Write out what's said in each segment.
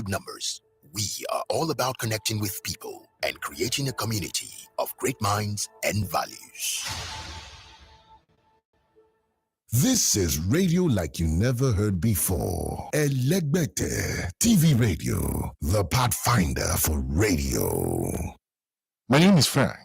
numbers. We are all about connecting with people and creating a community of great minds and values. This is radio like you never heard before. Elegbete TV Radio, the pathfinder for radio. My name is Frank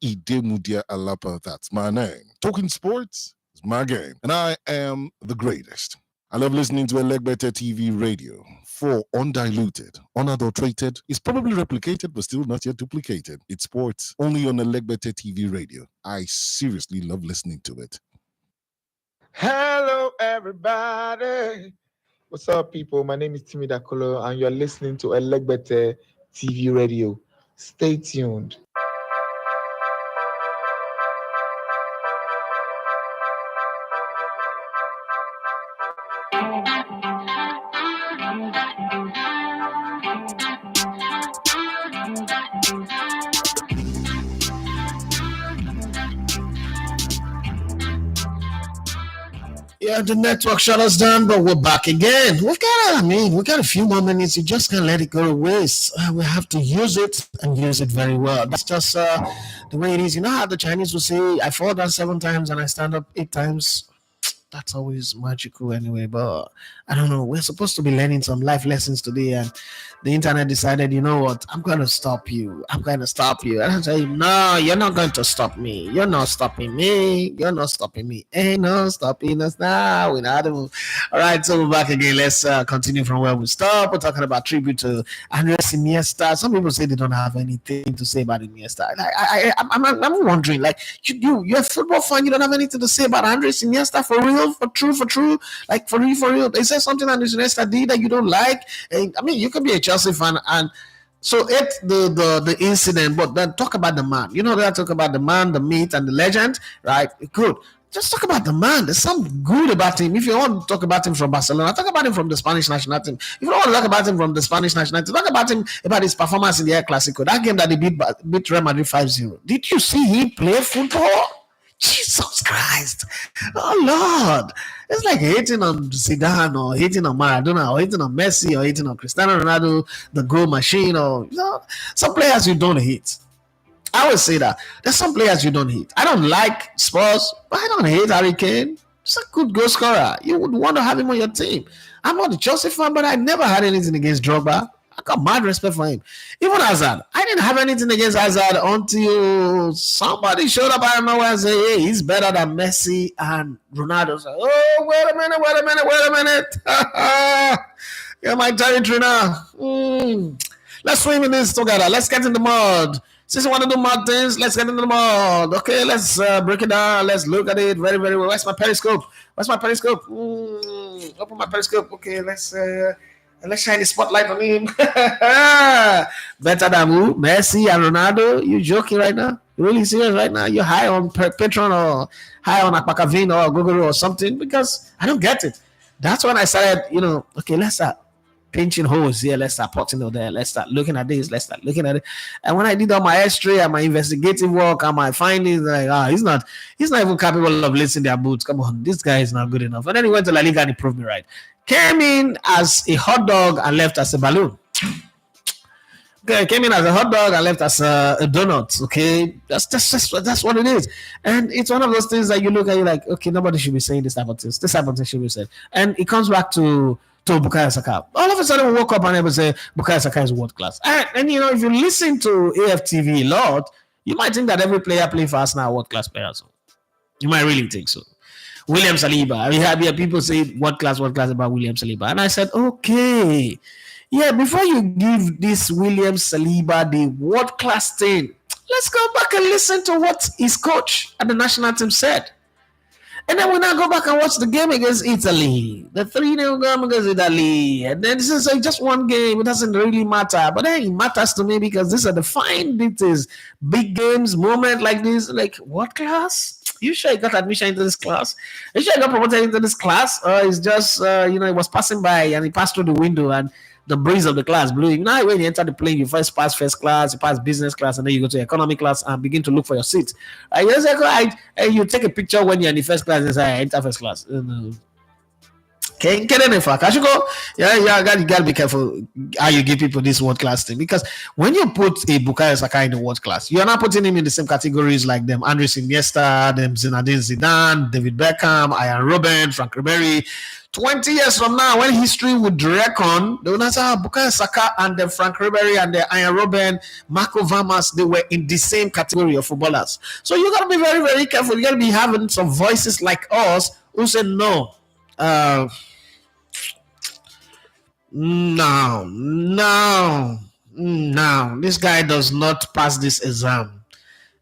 Idemudia Alapa, that's my name. Talking sports is my game, and I am the greatest. I love listening to Elegbete TV Radio. For undiluted, unadulterated, it's probably replicated but still not yet duplicated. It's sports only on Elegbete TV Radio. I seriously love listening to it. Hello, everybody. What's up, people? My name is Timmy Dakolo, and you're listening to Elegbete TV Radio. Stay tuned. Yeah, the network shut us down, but we're back again. We got a few more minutes. You just can't let it go to waste. We have to use it and use it very well. That's just the way it is. You know how the Chinese will say, I fall down 7 times and I stand up 8 times? That's always magical anyway, but I don't know. We're supposed to be learning some life lessons today, and the internet decided, you know what, I'm going to stop you. And I say, no, you're not going to stop me. You're not stopping me. Ain't no stopping us now. All right, so we're back again. Let's continue from where we stopped. We're talking about tribute to Andres Iniesta. Some people say they don't have anything to say about Iniesta. I'm wondering, like, you're a football fan, you don't have anything to say about Andres Iniesta? For real? For true, like for real. Is there something that Iniesta did that you don't like? I mean, you could be a Chelsea fan, and so it's the incident, but then talk about the man. You know, they talk about the man, the myth, and the legend, right? Good. Just talk about the man. There's something good about him. If you want to talk about him from Barcelona, talk about him from the Spanish national team. If you don't want to talk about him from the Spanish national team, talk about him about his performance in the El Clasico, that game that they beat Real Madrid 5-0. Did you see him play football? Jesus Christ. Oh, Lord. It's like hating on Zidane or hating on Maradona or hating on Messi or hating on Cristiano Ronaldo, the goal machine, or, you know, some players you don't hate. I always say that. There's some players you don't hate. I don't like Spurs, but I don't hate Harry Kane. He's a good goal scorer. You would want to have him on your team. I'm not a Chelsea fan, but I never had anything against Drogba. I got mad respect for him. Even Hazard, I didn't have anything against Hazard until somebody showed up out of nowhere and said, hey, he's better than Messi and Ronaldo. So, oh, wait a minute. You're my territory now. Let's swim in this together. Let's get in the mud. Since you want to do mud things, let's get into the mud. Okay, let's break it down. Let's look at it very, very well. Where's my Periscope? Open my Periscope. Okay, let's shine the spotlight on him. Better than who? Messi and Ronaldo? You joking right now? You really serious right now? You're high on Patreon or high on Akpakavin or Google or something? Because I don't get it. That's when I started, okay, let's start pinching holes here. Let's start potting over there. Let's start looking at this. Let's start looking at it. And when I did all my history and my investigative work and my findings, like, he's not even capable of lacing their boots. Come on, this guy is not good enough. And then he went to La Liga and he proved me right. Came in as a hot dog and left as a balloon. Okay, came in as a hot dog and left as a donut. Okay, that's what it is. And it's one of those things that you look at, you like, okay, nobody should be saying this type of things. This type of thing should be said. And it comes back to Bukayo Saka. All of a sudden, we woke up and everybody say Bukayo Saka is world class. And if you listen to AFTV a lot, you might think that every player playing for Arsenal are world class players. You might really think so. William Saliba. We have people say world class about William Saliba. And I said, okay. Yeah, before you give this William Saliba the world class thing, let's go back and listen to what his coach at the national team said. And then we now go back and watch the game against Italy. The 3-0 game against Italy. And then this is just one game. It doesn't really matter. But then it matters to me because these are the fine details. Big games, moment like this. Like, what class? You sure you got admission into this class? You sure you got promoted into this class? Or it's just, it was passing by and he passed through the window and the breeze of the class blew. You know, when you enter the plane, you first pass first class, you pass business class, and then you go to economy class and begin to look for your seat. You take a picture when you're in the first class and say, I enter first class. Yeah, you gotta be careful how you give people this world class thing, because when you put a Bukayo Saka in the world class, you're not putting him in the same categories like them Andres Iniesta, them Zinedine Zidane, David Beckham, Ian Robben, Frank Ribery. 20 years from now, when history would reckon, they will not say Bukayo Saka and the Frank Ribery and the Ian Robben, Marco Vermas, they were in the same category of footballers. So you gotta be very, very careful. You gotta be having some voices like us who say no. No. This guy does not pass this exam.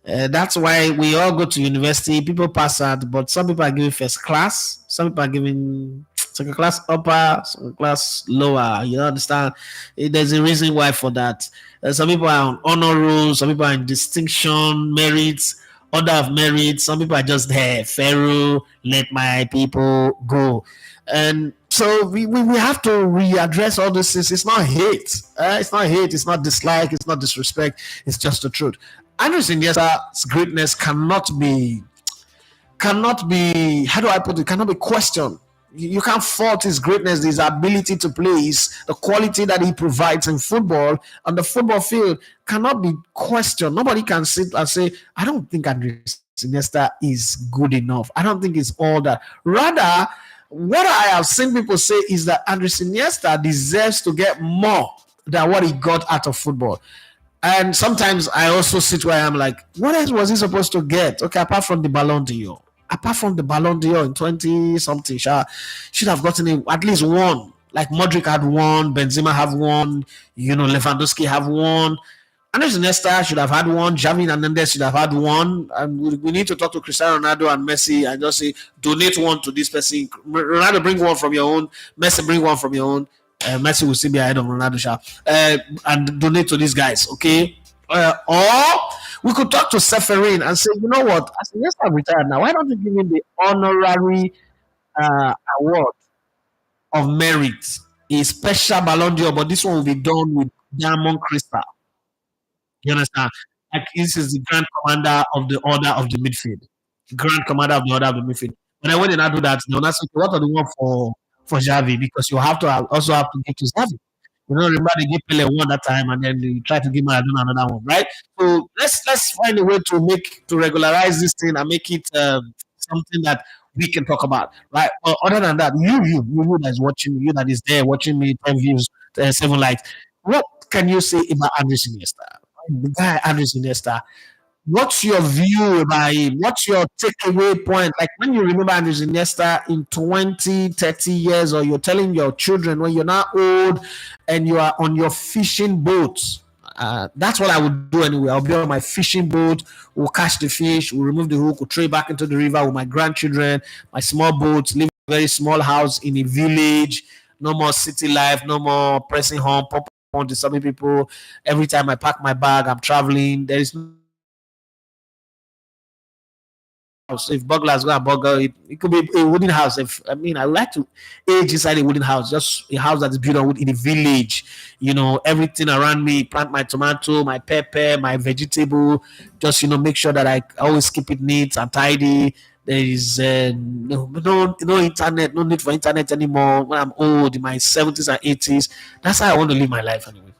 That's why we all go to university. People pass out, but some people are giving first class. Some people are giving second class upper, second class lower. You understand? There's a reason why for that. Some people are on honor roll. Some people are in distinction, merits, order of merit. Some people are just there. Pharaoh, let my people go. And so we have to readdress all this. It's not hate. It's not hate. It's not dislike. It's not disrespect. It's just the truth. Andres Iniesta's greatness cannot be, how do I put it? Cannot be questioned. You can't fault his greatness, his ability to play, the quality that he provides in football on the football field cannot be questioned. Nobody can sit and say, I don't think Andres Iniesta is good enough. I don't think it's all that. Rather, what I have seen people say is that Andres Iniesta deserves to get more than what he got out of football. And sometimes I also sit where I'm like, what else was he supposed to get? Okay, apart from the Ballon d'Or. Apart from the Ballon d'Or in 20-something, should have gotten at least one. Like Modric had one, Benzema have one, Lewandowski have one. Andres Iniesta should have had one. Xavi Hernandez should have had one. And we need to talk to Cristiano Ronaldo and Messi and just say, donate one to this person. Ronaldo, bring one from your own. Messi, bring one from your own. Messi will still be ahead of Ronaldo, and donate to these guys, okay? Or we could talk to Seferin and say, you know what? As Iniesta retired now, why don't you give him the honorary award of merit, a special Ballon d'Or, but this one will be done with diamond crystal. You understand? Like this is the Grand Commander of the Order of the Midfield. Grand Commander of the Order of the Midfield. But then when they not do that, they'll not say, what are the one for Xavi? Because you have to also have to give to Xavi. Remember they gave Pele one that time, and then they try to give Maradona another one, right? So let's find a way to regularize this thing and make it something that we can talk about, right? Other than that, you that is watching, you that is there watching me, 10 views, 7 likes. What can you say about Andres Iniesta? The guy Andres Iniesta. What's your view about him? What's your takeaway point? Like when you remember Andres Iniesta in 20, 30 years, or you're telling your children when you're not old and you are on your fishing boat. That's what I would do anyway. I'll be on my fishing boat. We'll catch the fish. We'll remove the hook. We'll throw it back into the river with my grandchildren, my small boat, live in a very small house in a village. No more city life. No more pressing home, on disturbing people. Every time I pack my bag, I'm traveling. There is no house. If burglars go and burgle, it could be a wooden house. I would like to age inside a wooden house, just a house that is built on wood in a village. Everything around me, plant my tomato, my pepper, my vegetable. Just make sure that I always keep it neat and tidy. There is no internet, no need for internet anymore. When I'm old, in my 70s and 80s, that's how I want to live my life anyway.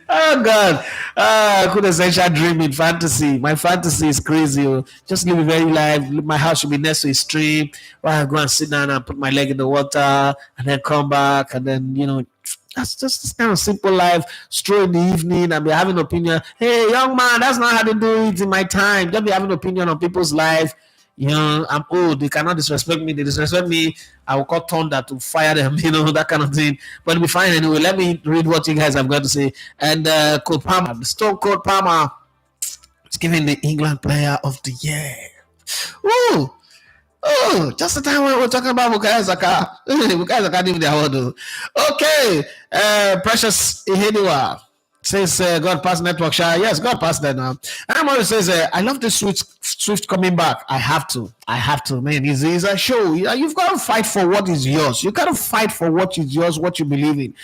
Oh God, quintessential dream in fantasy. My fantasy is crazy. Just live a very life. My house should be next to a stream where I go and sit down and put my leg in the water and then come back, and then that's just this kind of simple life. Stroll in the evening and be having opinion. Hey, young man, that's not how they do it in my time. Don't be having opinion on people's life. I'm old. They cannot disrespect me. They disrespect me, I will call thunder to fire them. That kind of thing. But it'll be fine anyway. Let me read what you guys have got to say. And Cole Palmer, the Stone Cold Palmer, is given the England Player of the Year. Ooh. Oh, just the time when we're talking about Bukayo Saka. Bukayo Saka didn't the award. Okay. Precious Ihediwa says God pass network share. Yes, God pass that now. And Amori says I love the Swift coming back. I have to, man. It's a show. You've got to fight for what is yours. You got to fight for what is yours, what you believe in.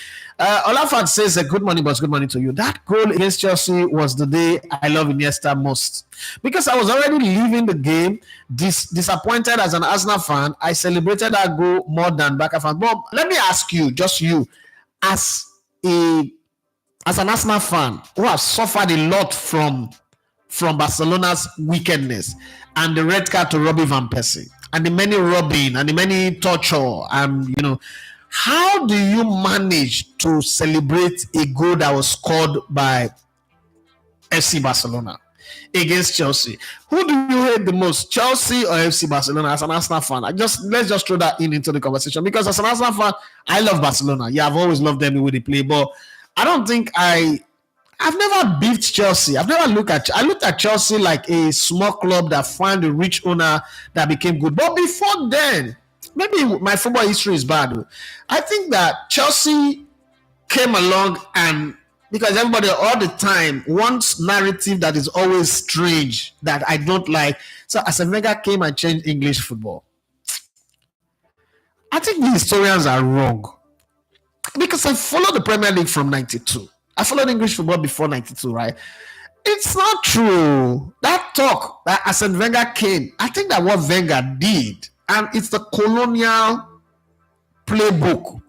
Olafat says good morning, boss. Good morning to you. That goal against Chelsea was the day I love Iniesta most, because I was already leaving the game disappointed as an Arsenal fan. I celebrated that goal more than Barca fan. But let me ask you, just you, as an Arsenal fan who has suffered a lot from Barcelona's wickedness and the red card to Robbie Van Persie and the many robbing and the many torture, and how do you manage to celebrate a goal that was scored by FC Barcelona against Chelsea? Who do you hate the most, Chelsea or FC Barcelona? As an Arsenal fan, let's just throw that into the conversation, because as an Arsenal fan, I love Barcelona. Yeah, I've always loved them the way they play, but I don't think I've never beefed Chelsea. I looked at Chelsea like a small club that found a rich owner that became good. But before then, maybe my football history is bad. I think that Chelsea came along, and because everybody all the time wants narrative that is always strange that I don't like. So Arsene Wenger came and changed English football. I think the historians are wrong, because I followed the Premier League from 92. I followed English football before 92, right? It's not true. That talk that Arsene Wenger came, I think that what Wenger did, and it's the colonial playbook.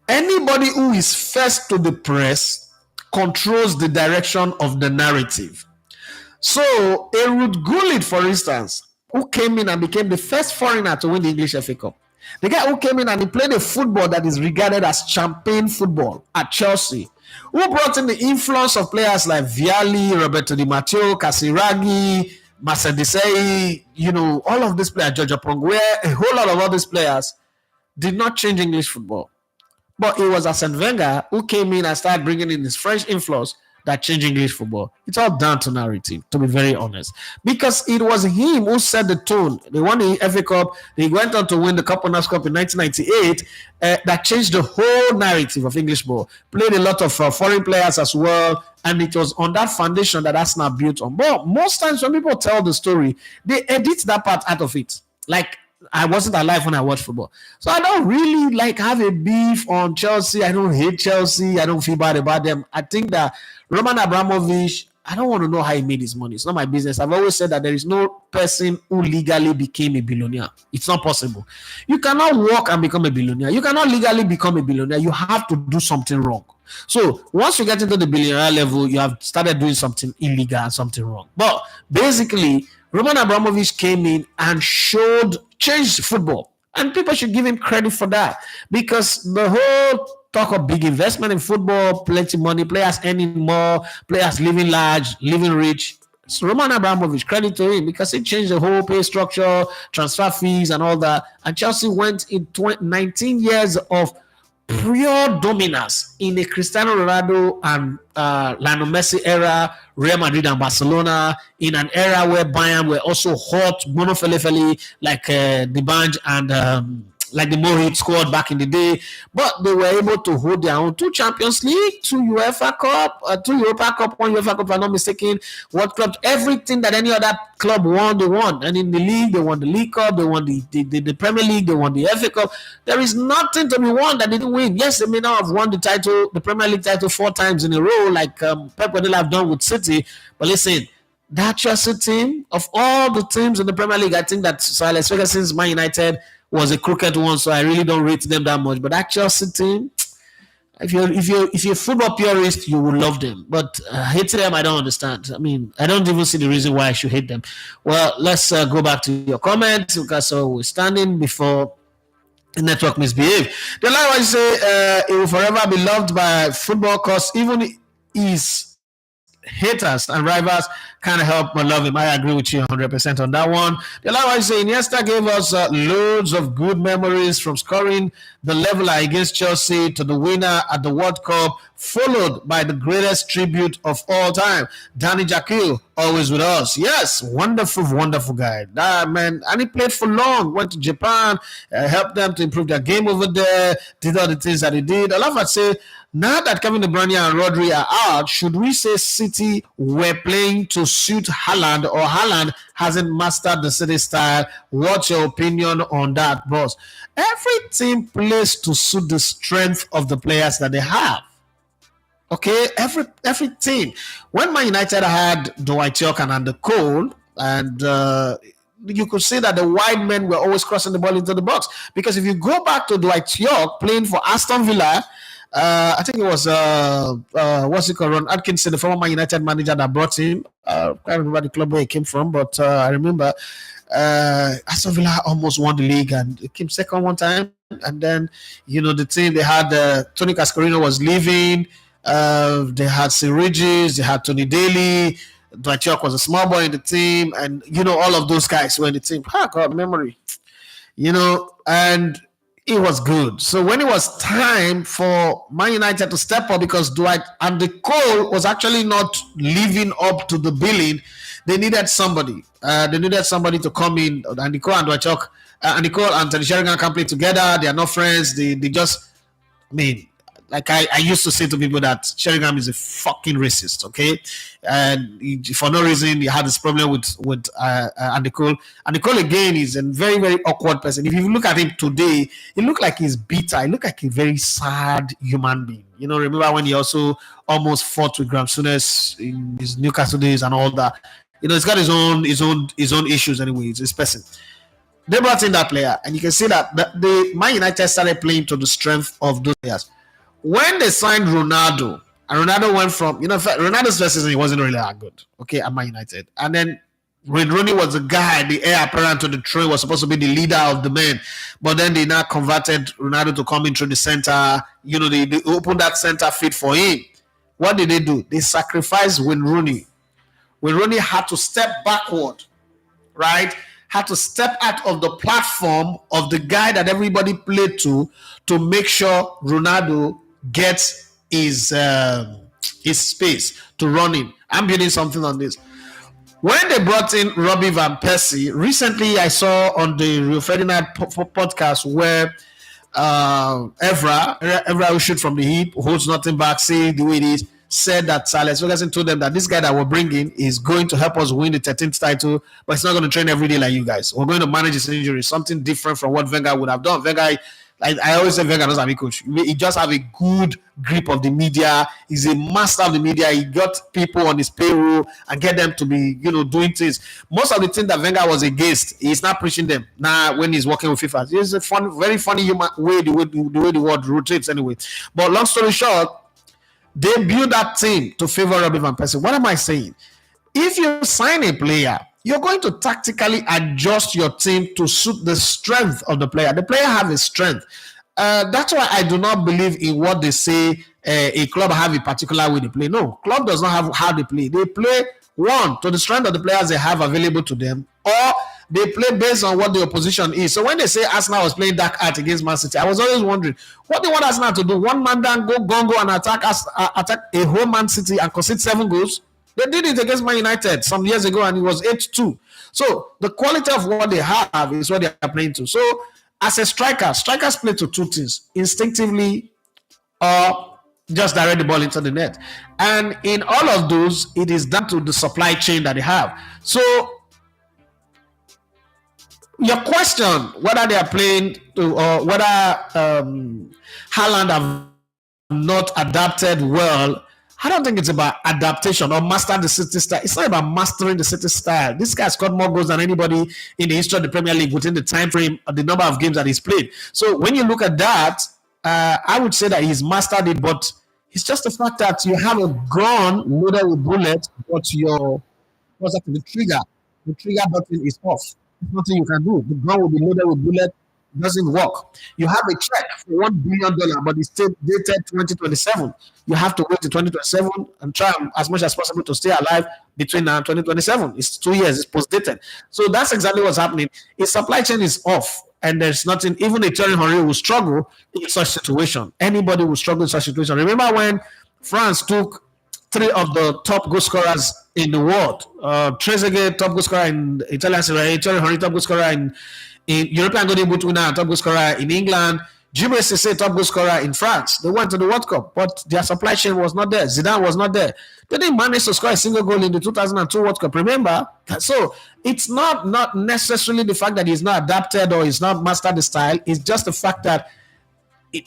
Anybody who is first to the press controls the direction of the narrative. So, a Ruud Gullit, for instance, who came in and became the first foreigner to win the English FA Cup. The guy who came in and he played a football that is regarded as champagne football at Chelsea, who brought in the influence of players like Vialli, Roberto Di Matteo, Casiraghi, Marcel Desailly, all of these players, Giorgio Pongue, a whole lot of all these players did not change English football. But it was Arsene Wenger who came in and started bringing in his French influence that changed English football. It's all down to narrative, to be very honest. Because it was him who set the tone. They won the FA Cup. They went on to win the Cup Winners' Cup in 1998. That changed the whole narrative of English football. Played a lot of foreign players as well. And it was on that foundation that Arsenal built on. But most times when people tell the story, they edit that part out of it. Like, I wasn't alive when I watched football. So I don't really have a beef on Chelsea. I don't hate Chelsea. I don't feel bad about them. I think that Roman Abramovich, I don't want to know how he made his money. It's not my business. I've always said that there is no person who legally became a billionaire. It's not possible. You cannot work and become a billionaire. You cannot legally become a billionaire. You have to do something wrong. So once you get into the billionaire level, you have started doing something illegal and something wrong. But basically, Roman Abramovich came in and changed football. And people should give him credit for that, because the whole talk of big investment in football, plenty money, players earning more, players living large, living rich. So Roman Abramovich, credit to him, because he changed the whole pay structure, transfer fees and all that. And Chelsea went in 19 years of pure dominance in a Cristiano Ronaldo and Lionel Messi era, Real Madrid and Barcelona, in an era where Bayern were also hot, Bruno Fele, like the Banj and like the Mohit squad back in the day. But they were able to hold their own 2 Champions League, 2 UEFA Cup, 2 Europa Cup, 1 UEFA Cup, if I'm not mistaken, World Cup, everything that any other club won, they won. And in the league, they won the League Cup, they won the Premier League, they won the FA Cup. There is nothing to be won that they didn't win. Yes, they may not have won the Premier League title 4 times in a row, like Pep Guardiola have done with City. But listen, that Chelsea team, of all the teams in the Premier League, I think that Sir Alex Ferguson's Man United was a crooked one, so I really don't rate them that much. But that Chelsea team, if you're a football purist, you will love them. But hating them, I don't understand. I mean, I don't even see the reason why I should hate them. Well, let's go back to your comments, because we're standing before the network misbehave. The line I say it will forever be loved by football, because even his haters and rivals Can't help but love him. I agree with you 100% on that one. The other one is Iniesta gave us loads of good memories, from scoring the leveler against Chelsea to the winner at the World Cup, followed by the greatest tribute of all time, Danny Jakil, always with us. Yes, wonderful, wonderful guy. That man, and he played for long, went to Japan, helped them to improve their game over there, did all the things that he did. I love to say, now that Kevin De Bruyne and Rodri are out, should we say City were playing to suit Haaland, or Haaland hasn't mastered the City style? What's your opinion on that, boss? Every team plays to suit the strength of the players that they have. Okay, every team. When Man United had Dwight York and Andy Cole, and you could see that the wide men were always crossing the ball into the box. Because if you go back to Dwight York playing for Aston Villa, I think it was what's it called, Ron Atkinson, the former Man United manager that brought him. I can't remember the club where he came from, but I remember Aston Villa almost won the league and it came second one time. And then, the team they had, Tony Cascarino was leaving. They had Sir Regis, they had Tony Daly. Dwight York was a small boy in the team, and all of those guys were in the team. God, memory, and it was good. So when it was time for Man United to step up, because Dwight and the Cole was actually not living up to the billing, they needed somebody. They needed somebody to come in. And Cole and Dwight York, and Cole and Teddy Sheringham can play together. They are not friends. They just, like I used to say to people that Sheringham is a fucking racist, okay? And for no reason, he had this problem with Andy Cole. Andy Cole, again, is a very, very awkward person. If you look at him today, he looks like he's bitter. He looks like a very sad human being. Remember when he also almost fought with Graham Souness in his Newcastle days and all that? He's got his own issues anyway. It's his person. They brought in that player, and you can see that the Man United started playing to the strength of those players. When they signed Ronaldo, and Ronaldo went from, Ronaldo's first season, he wasn't really that good, okay, at Man United. And then when Rooney was the guy, the heir apparent to the throne, was supposed to be the leader of the men. But then they now converted Ronaldo to come in through the center. They opened that center fit for him. What did they do? They sacrificed Wayne Rooney. Wayne Rooney had to step backward, right? Had to step out of the platform of the guy that everybody played to make sure Ronaldo gets his space to run in. I'm building something on this. When they brought in Robbie Van Persie, recently I saw on the Rio Ferdinand podcast where Evra, who shoot from the hip, holds nothing back, see the way it is, said that Alex Ferguson told them that this guy that we're bringing is going to help us win the 13th title, but he's not going to train every day like you guys. We're going to manage his injury, something different from what Wenger would have done. Wenger, I always say Wenger doesn't have a coach. He just have a good grip of the media. He's a master of the media. He got people on his payroll and get them to be, doing things. Most of the things that Wenger was against, he's not preaching them now when he's working with FIFA. It's a very funny human way, the way the world rotates anyway. But long story short, they build that team to favor Robbie Van Persie. What am I saying? If you sign a player, you're going to tactically adjust your team to suit the strength of the player. The player has a strength. That's why I do not believe in what they say a club have a particular way they play. No, club does not have how they play. They play, one, to the strength of the players they have available to them, or they play based on what the opposition is. So when they say Arsenal was playing dark art against Man City, I was always wondering, what do you want Arsenal to do? One man down, go and attack a whole Man City and concede 7 goals? They did it against Man United some years ago, and it was 8-2. So the quality of what they have is what they are playing to. So as a striker, strikers play to 2 things: instinctively or just direct the ball into the net. And in all of those, it is down to the supply chain that they have. So your question, whether they are playing to, or whether Haaland have not adapted well, I don't think it's about adaptation or master the City style. It's not about mastering the City style. This guy scored more goals than anybody in the history of the Premier League within the time frame of the number of games that he's played. So when you look at that, I would say that he's mastered it, but it's just the fact that you have a gun loaded with bullets, but the trigger button is off. There's nothing you can do. The gun will be loaded with bullets, doesn't work. You have a check for $1 billion, but it's still dated 2027. You have to wait to 2027 and try as much as possible to stay alive between now and 2027. It's 2 years, it's post-dated. So that's exactly what's happening. If supply chain is off and there's nothing, even a Thierry Henry will struggle in such situation. Anybody will struggle in such situation. Remember when France took 3 of the top goal scorers in the world? Trezeguet, top goal scorer in Italian Serie A, Thierry Henry, top goal scorer in European Golden Boot winner, top goal scorer in England, Djibril Cissé, top goal scorer in France. They went to the World Cup, but their supply chain was not there. Zidane was not there. They didn't manage to score a single goal in the 2002 World Cup, remember? So it's not necessarily the fact that he's not adapted or he's not mastered the style. It's just the fact that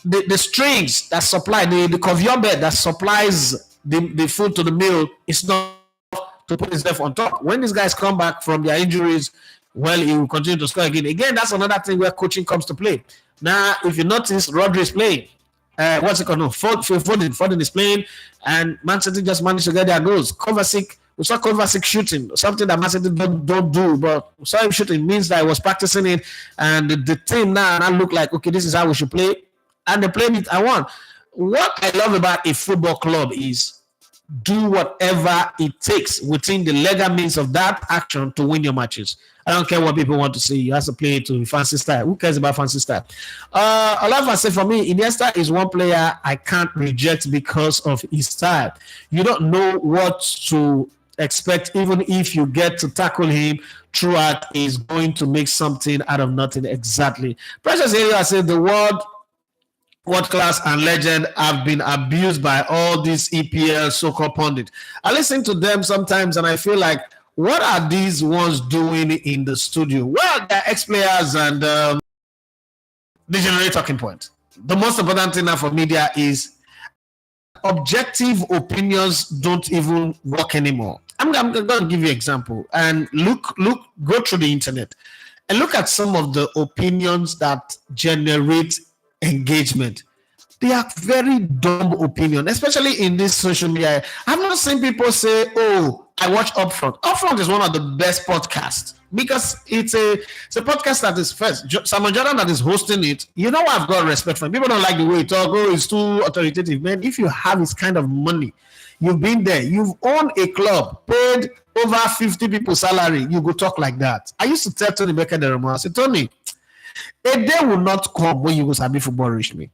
the strings that supply, the conveyor belt that supplies the food to the mill is not to put himself on top. When these guys come back from their injuries, well, he will continue to score again. Again, that's another thing where coaching comes to play. Now, if you notice, Rodri is playing. What's it called? No, Foden is playing, and Man City just managed to get their goals. We saw Kovacic shooting, something that Man City don't do, but we saw him shooting. Means that I was practicing it, and the team now look like, okay, this is how we should play, and they played it. I won. What I love about a football club is do whatever it takes within the legal means of that action to win your matches. I don't care what people want to say. You have to play it to fancy style. Who cares about fancy style? I love to say for me, Iniesta is one player I can't reject because of his style. You don't know what to expect, even if you get to tackle him throughout, he's going to make something out of nothing. Exactly. Precious area said the world class and legend have been abused by all these EPL so-called pundits. I listen to them sometimes and I feel like, what are these ones doing in the studio? Well, they're ex-players and they generate talking points. The most important thing now for media is objective opinions don't even work anymore. I'm going to give you an example and go through the internet and look at some of the opinions that generate engagement. They are very dumb opinion, especially in this social media. I've not seen people say, "Oh, I watch Upfront." Upfront is one of the best podcasts because it's a podcast that is first. Samuel Jordan that is hosting it. You know, I've got respect for him. People don't like the way he talk. Oh, it's too authoritative, man. If you have his kind of money, you've been there. You've owned a club, paid over 50 people's salary. You go talk like that. I used to tell Tony Becker the remote. I said, Tony, a day will not come when you go sabi football reach me.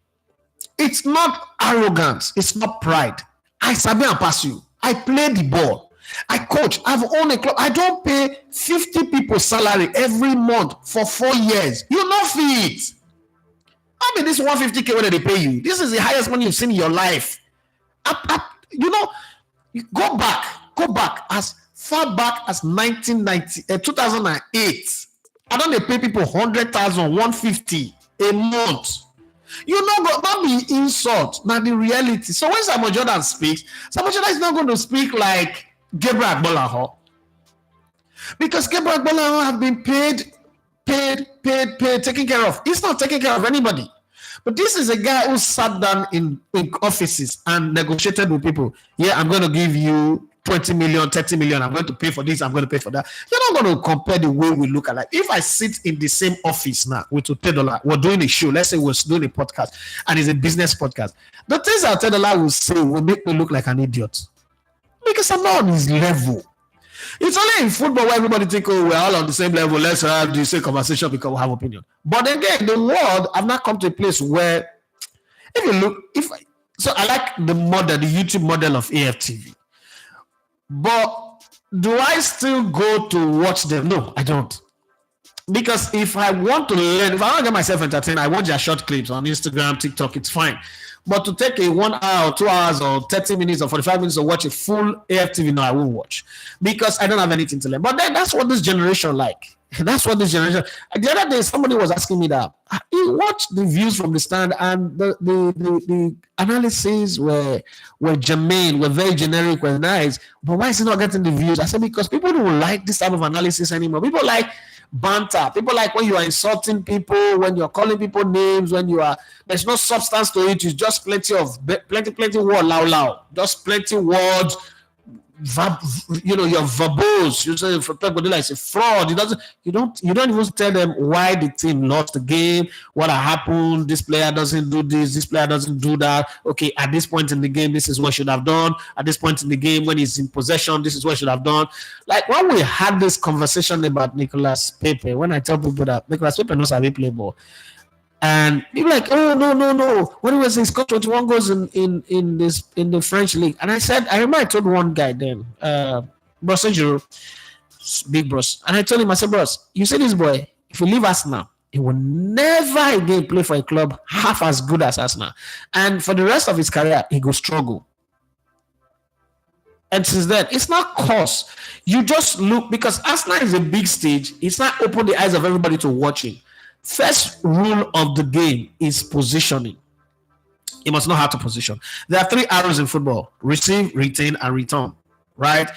It's not arrogance. It's not pride. I sabi and pass you. I play the ball. I coach. I've owned a club. I don't pay 50 people's salary every month for 4 years. You know fit. I mean, this 150K when they pay you. This is the highest money you've seen in your life. Go back as far back as 2008. I don't pay people 100,000, 150 a month. You know, but not be insult, not the reality. So when Samuel Jordan speaks, Samuel Jordan is not going to speak like Gabriel Agbolaho. Because Gabriel Agbolaho have been paid, taken care of. He's not taking care of anybody. But this is a guy who sat down in offices and negotiated with people. Yeah, I'm going to give you 20 million, 30 million. I'm going to pay for this. I'm going to pay for that. You're not going to compare the way we look at it. If I sit in the same office now with $10, we're doing a show. Let's say we're doing a podcast and it's a business podcast. The things that $10 will say will make me look like an idiot because I'm not on his level. It's only in football where everybody think, oh, we're all on the same level. Let's have the same conversation because we have opinion. But again, the world have not come to a place where, if you look, so I like the YouTube model of AFTV. But do I still go to watch them? No, I don't. Because if I want to learn, if I want to get myself entertained, I watch their short clips on Instagram, TikTok, it's fine. But to take a 1 hour, or 2 hours, or 30 minutes, or 45 minutes to watch a full AFTV, no, I won't watch. Because I don't have anything to learn. But then that's what this generation like. That's what this generation. The other day, somebody was asking me that. You watch the views from the stand, and the analyses were germane, were very generic, were nice. But why is he not getting the views? I said, because people don't like this type of analysis anymore. People like banter. People like when you are insulting people, when you're calling people names, when there's no substance to it. It's just plenty word, loud. Just plenty words, you're verbose. You say for Pep Guardiola is a fraud. You don't even tell them why the team lost the game, what happened. This player doesn't do this player doesn't do that. Okay, at this point in the game, this is what should have done. At this point in the game, when he's in possession, this is what should have done. Like when we had this conversation about Nicolas Pepe, when I tell people that Nicolas Pepe knows how to play ball. And people like, oh no. When he was in scored 21 goals in the French league, and I remember I told one guy then, Bros Giroud, big bros, and I told him, I said, bros, you see this boy, if you leave Arsenal, he will never again play for a club half as good as Arsenal, and for the rest of his career, he will struggle. And since then, it's not cause. You just look, because Arsenal is a big stage. It's not open the eyes of everybody to watching. First rule of the game is positioning. You must know how to position. There are 3 arrows in football: receive, retain, and return. Right?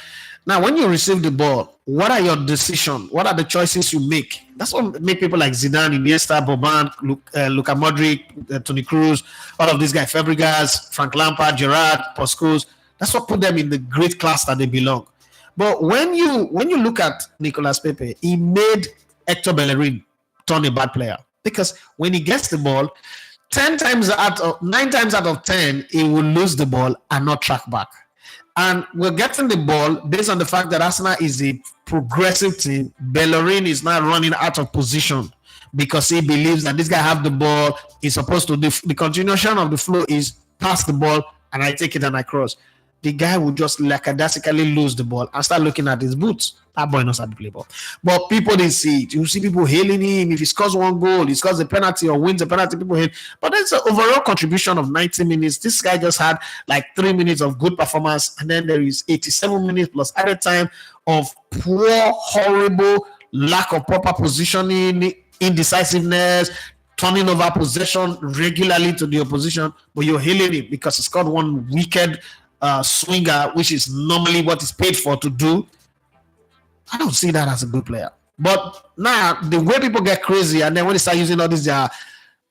Now, when you receive the ball, what are your decisions? What are the choices you make? That's what make people like Zidane, Iniesta, Boban, Luka Modric, Toni Kroos, all of these guys, Fabregas, Frank Lampard, Gerrard, Pascals. That's what put them in the great class that they belong. But when you look at Nicolas Pepe, he made Hector Bellerin turn a bad player, because when he gets the ball, 9 times out of 10, he will lose the ball and not track back. And we're getting the ball based on the fact that Arsenal is a progressive team. Bellerin is now running out of position because he believes that this guy have the ball. He's supposed to the continuation of the flow is pass the ball and I take it and I cross. The guy would just lackadaisically lose the ball and start looking at his boots. That boy knows how to play ball. But people didn't see it. You see people hailing him. If he scores 1 goal, he scores a penalty or wins a penalty, people hail. But that's an overall contribution of 90 minutes. This guy just had like 3 minutes of good performance, and then there is 87 minutes plus added time of poor, horrible lack of proper positioning, indecisiveness, turning over possession regularly to the opposition. But you're hailing him because he scored 1 wicked swinger, which is normally what is paid for to do. I don't see that as a good player. But now the way people get crazy, and then when they start using all these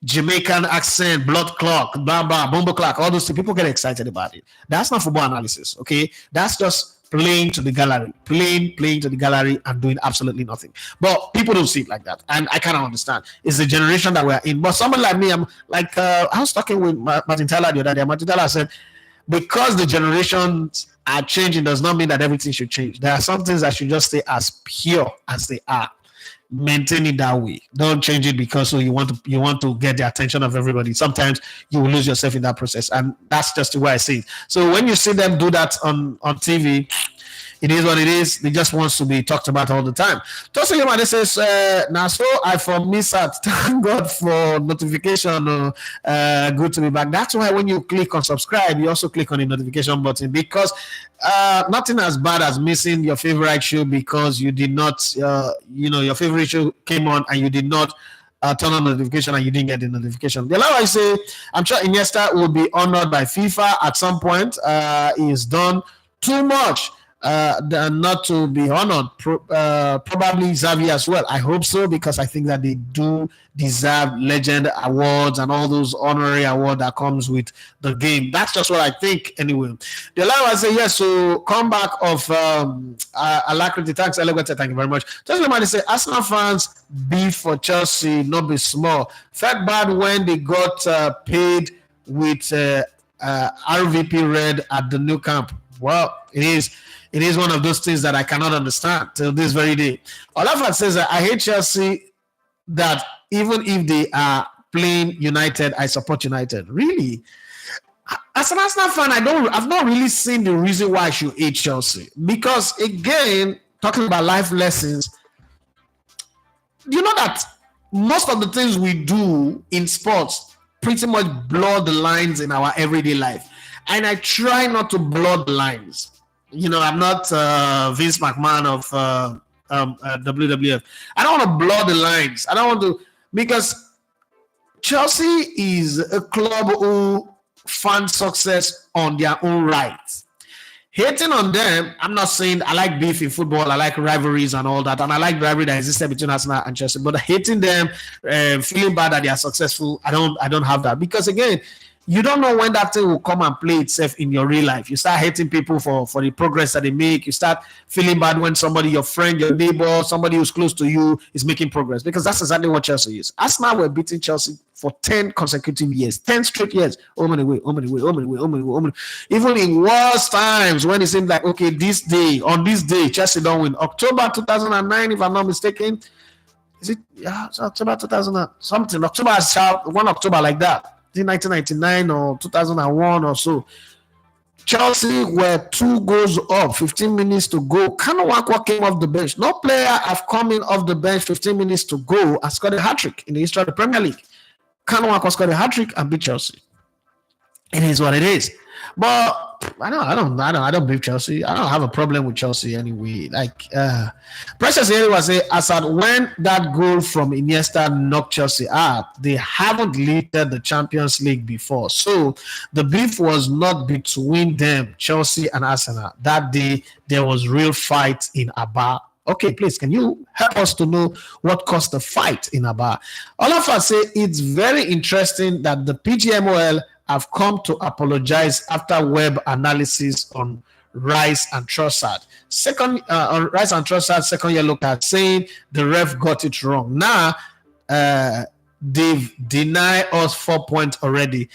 Jamaican accent, blood clock, blah blah, bombo clock, all those things, people get excited about it. That's not football analysis, okay? That's just playing to the gallery, playing to the gallery and doing absolutely nothing. But people don't see it like that, and I kind of understand. It's the generation that we're in. But someone like me, I'm like, I was talking with Martin Tyler the other day. Martin Tyler said, because the generations are changing does not mean that everything should change. There are some things that should just stay as pure as they are. Maintain it that way. Don't change it because you want to get the attention of everybody. Sometimes you will lose yourself in that process, and that's just the way I see it. So when you see them do that on TV, it is what it is. It just wants to be talked about all the time. Tosi Yomade says, now so I for miss out. Thank God for notification. Good to be back. That's why when you click on subscribe, you also click on the notification button, because nothing as bad as missing your favorite show because you did not, your favorite show came on and you did not turn on notification and you didn't get the notification. The other I say, I'm sure Iniesta will be honored by FIFA at some point. He's done too much. Not to be honored, probably Xavi as well. I hope so, because I think that they do deserve legend awards and all those honorary awards that comes with the game. That's just what I think anyway. The last one say yes. So comeback of Alacrity. Thanks, Elegante. Thank you very much. Just let me say, Arsenal fans beef for Chelsea, not be small. Felt bad when they got paid with RVP red at the new camp. Well, it is one of those things that I cannot understand till this very day. Olafat says that I hate Chelsea, that even if they are playing United, I support United. Really? As an Arsenal fan, I've not really seen the reason why I should hate Chelsea. Because again, talking about life lessons, you know that most of the things we do in sports pretty much blur the lines in our everyday life. And I try not to blur the lines. I'm not Vince McMahon of WWF. I don't want to blur the lines. I don't want to, because Chelsea is a club who find success on their own right. Hating on them, I'm not saying I like beef in football. I like rivalries and all that, and I like the rivalry that existed between Arsenal and Chelsea. But hating them, feeling bad that they are successful, I don't have that, because again, you don't know when that thing will come and play itself in your real life. You start hating people for the progress that they make. You start feeling bad when somebody, your friend, your neighbor, somebody who's close to you is making progress, because that's exactly what Chelsea is. Arsenal were beating Chelsea for 10 consecutive years, 10 straight years. Even in worse times when it seemed like, okay, on this day, Chelsea don't win. October 2009, if I'm not mistaken. Is it? Yeah, it's October 2000 something. October, 1 October like that. 1999 or 2001 or so. Chelsea were 2 goals up, 15 minutes to go. Kanu Nwankwo came off the bench. No player have come in off the bench 15 minutes to go and scored a hat-trick in the history of the Premier League. Kanu Nwankwo scored a hat-trick and beat Chelsea. It is what it is. But I don't believe Chelsea. I don't have a problem with Chelsea anyway. Like Precious Henry was saying, as at when that goal from Iniesta knocked Chelsea out, they haven't lifted the Champions League before. So the beef was not between them, Chelsea and Arsenal. That day there was real fight in Aba. Okay, please, can you help us to know what caused the fight in Aba? All of us say it's very interesting that the PGMOL have come to apologize after web analysis on Rice and Trossard. On Rice and Trossard, second yellow card, saying the ref got it wrong. Now, they've denied us 4 points already.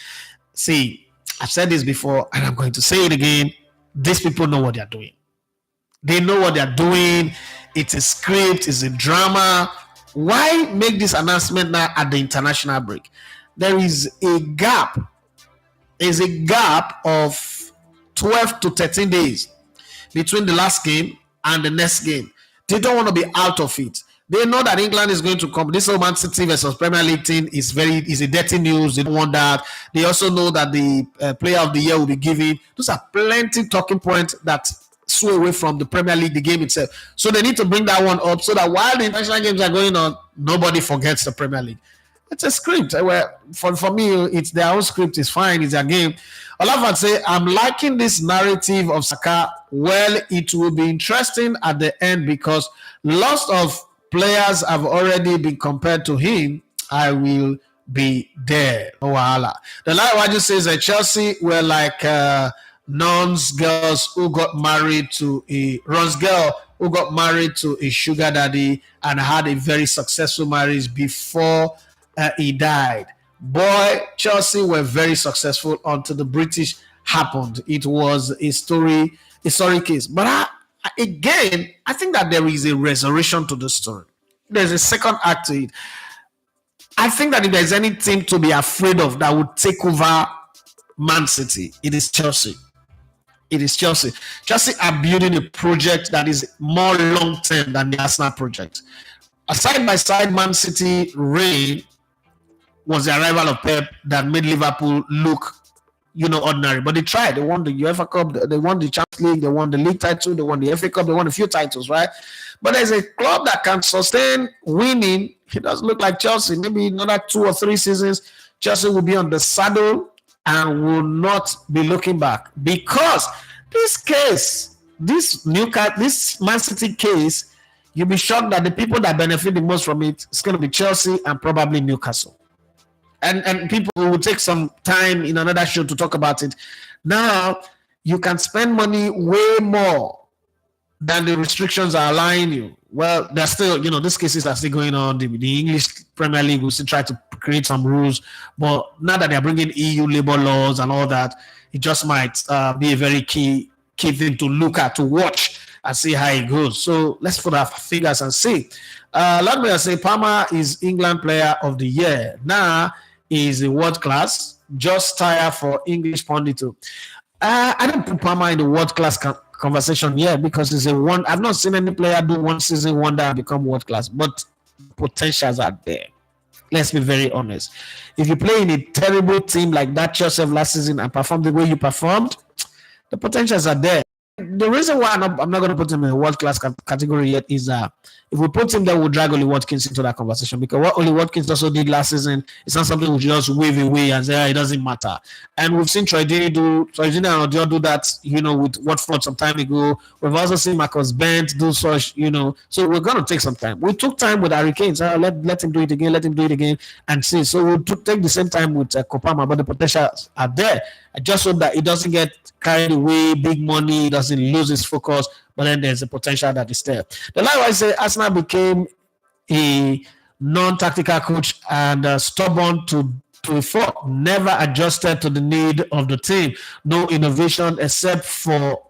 See, I've said this before, and I'm going to say it again. These people know what they're doing. They know what they're doing. It's a script, it's a drama. Why make this announcement now at the international break? There is a gap. There's a gap of 12 to 13 days between the last game and the next game. They don't want to be out of it. They know that England is going to come. This Man City versus Premier League thing is a dirty news. They don't want that. They also know that the player of the year will be given. Those are plenty talking points that sway away from the Premier League, the game itself. So they need to bring that one up so that while the international games are going on, nobody forgets the Premier League. It's a script. Where for me, it's their own script. It's fine. It's their game. All of us say, I'm liking this narrative of Saka. Well, it will be interesting at the end because lots of players have already been compared to him. I will be there. Oh, wahala. The line just says that Chelsea were like nuns girls who got married to a Ron's girl who got married to a sugar daddy and had a very successful marriage before he died. Boy, Chelsea were very successful until the British happened. It was a story case. But again, I think that there is a resurrection to the story. There's a second act to it. I think that if there's any team to be afraid of that would take over Man City, it is Chelsea. It is Chelsea. Chelsea are building a project that is more long-term than the Arsenal project. A side-by-side Man City reign was the arrival of Pep that made Liverpool look, ordinary. But they tried. They won the UEFA Cup. They won the Champions League. They won the league title. They won the FA Cup. They won a few titles, right? But there's a club that can sustain winning. It doesn't look like Chelsea. Maybe another 2 or 3 seasons, Chelsea will be on the saddle and will not be looking back. Because this Man City case, you'll be shocked that the people that benefit the most from it is going to be Chelsea and probably Newcastle. And people will take some time in another show to talk about it. Now, you can spend money way more than the restrictions are allowing you. Well, there's still, these cases are still going on. The English Premier League will still try to create some rules. But now that they're bringing EU labor laws and all that, it just might be a very key thing to look at, to watch and see how it goes. So let's put our fingers and see. Let me say, Palmer is England Player of the Year. Now, is a world class. Just tire for English pundit. I don't put Palmer in the world class conversation yet because it's I've not seen any player do one season wonder and become world class, but potentials are there. Let's be very honest. If you play in a terrible team like that Chelsea last season and perform the way you performed, the potentials are there. the reason why I'm not going to put him in a world-class category yet is if we put him there, we'll drag Oli Watkins into that conversation, because what Oli Watkins also did last season is not something we just wave away and say, it doesn't matter. And we've seen Troy Deeney and Odio do that, with Watford some time ago. We've also seen Marcus Bent do such, so we're going to take some time. We took time with Harry Kane, so let him do it again, and see. So we'll take the same time with Kopama, but the potentials are there. I just hope that it doesn't get carried away, big money, doesn't lose its focus, but then there's a potential that is there. The likewise say Arsenal became a non-tactical coach and stubborn to a fault, never adjusted to the need of the team. No innovation except for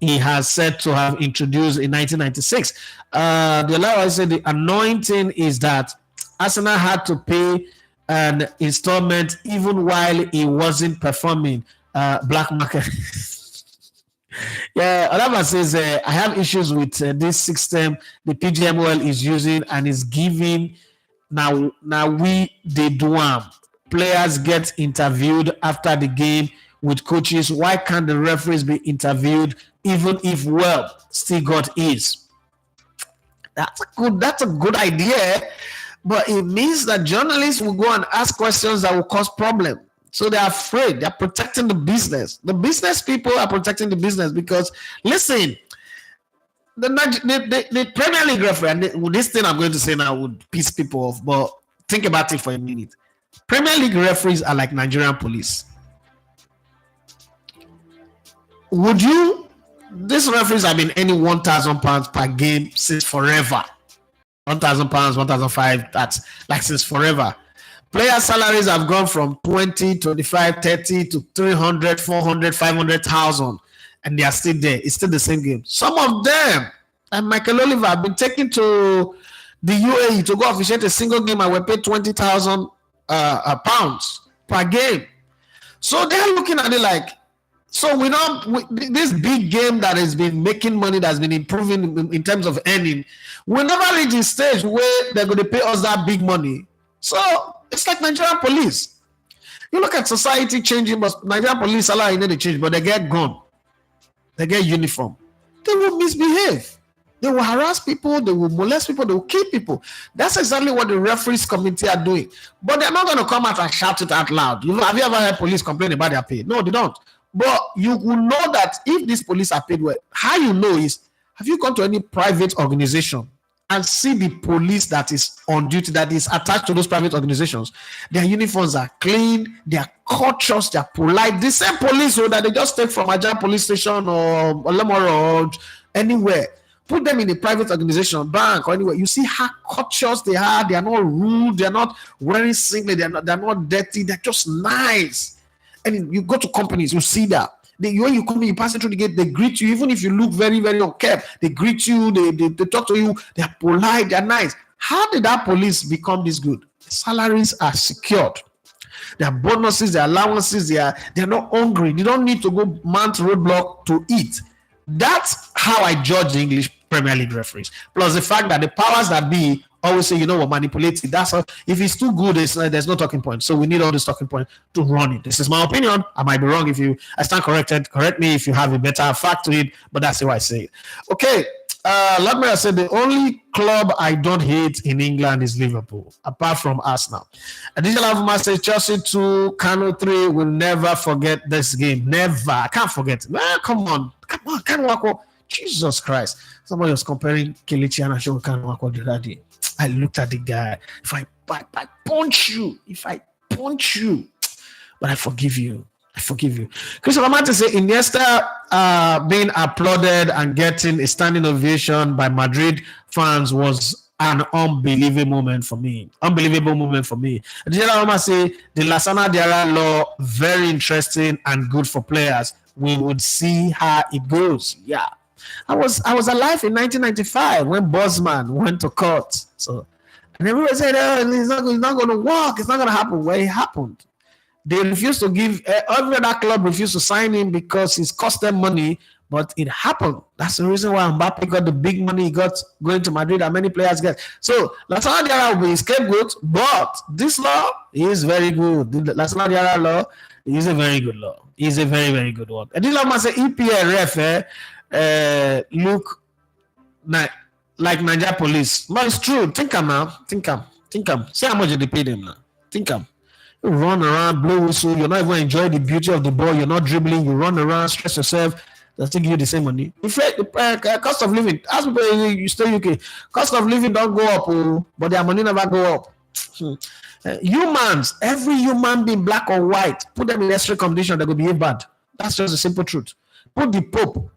he has said to have introduced in 1996. The likewise say the anointing is that Arsenal had to pay an installment even while he wasn't performing. Black market. Yeah, Olava says I have issues with this system the PGMOL is using and is giving now we they do players get interviewed after the game with coaches. Why can't the referees be interviewed even if still got is? That's a good idea, but it means that journalists will go and ask questions that will cause problems. So they're afraid. They're protecting the business. The business people are protecting the business because, listen, the Premier League referee, and this thing I'm going to say now would piss people off, but think about it for a minute. Premier League referees are like Nigerian police. These referees have been earning £1,000 per game since forever. £1,000, £1,500, that's like since forever. Player salaries have gone from 20, 25, 30 to 300, 400, 500,000, and they are still there. It's still the same game. Some of them, and Michael Oliver, have been taken to the UAE to go officiate a single game and were paid £20,000 pounds per game. So they're looking at it like, so this big game that has been making money, that's been improving in terms of earning, we'll never reach the stage where they're going to pay us that big money. So it's like Nigerian police. You look at society changing, but Nigerian police salary they change, but they get gone. They get uniform. They will misbehave. They will harass people. They will molest people. They will kill people. That's exactly what the referees committee are doing. But they're not going to come out and shout it out loud. Have you ever heard police complain about their pay? No, they don't. But you will know that if these police are paid well, how you know is, have you gone to any private organization and see the police that is on duty, that is attached to those private organizations? Their uniforms are clean, they are courteous, they are polite. The same police that they just take from Ajah police station or Olemo Road, anywhere. Put them in a private organization, bank, or anywhere. You see how courteous they are. They are not rude. They are not wearing singlet. They're not dirty. They're just nice. And you go to companies, you see that. When you come in, you pass it through the gate, they greet you, even if you look very, very unkempt. They greet you, they talk to you, they're polite, they're nice. How did that police become this good? The salaries are secured. Their bonuses, their allowances, they're not hungry. They don't need to go mount roadblock to eat. That's how I judge the English Premier League referees. Plus the fact that the powers that be always say, we're manipulating. That's how, if it's too good, there's no talking point. So we need all this talking point to run it. This is my opinion. I might be wrong. I stand corrected, correct me if you have a better fact to it, but that's the way I say it. Okay. Let me say the only club I don't hate in England is Liverpool, apart from Arsenal. Additional Avuma says Chelsea 2, Kano 3 will never forget this game. Never. I can't forget. Come on, Kano. Jesus Christ. Somebody was comparing Kelechi and Asho Kano the other day. I looked at the guy. If I punch you, but I forgive you. Christopher Martin said Iniesta being applauded and getting a standing ovation by Madrid fans was an unbelievable moment for me. The general Roma say the Lassana Diarra law very interesting and good for players. We would see how it goes. Yeah. I was alive in 1995 when Bosman went to court. So, and everyone said, it's not going to work. It's not going to happen. Well, it happened. They refused to give, every other club refused to sign him because it's cost them money, but it happened. That's the reason why Mbappe got the big money he got going to Madrid and many players get. So, Lassana Diarra will be scapegoat, but this law is very good. The Lassana Diarra law It's a very good law. It's a very, very good one. And this law must say EPL ref look like Nigeria police. But it's true. Think now. Think. See how much they pay them now. Think. You run around, blow whistle. You're not even enjoying the beauty of the ball. You're not dribbling. You run around, stress yourself. They'll still give you the same money. In fact, the cost of living. As people you stay UK, cost of living don't go up, but their money never go up. Humans, every human being, black or white, put them in extra condition, they will behave bad. That's just the simple truth. Put the Pope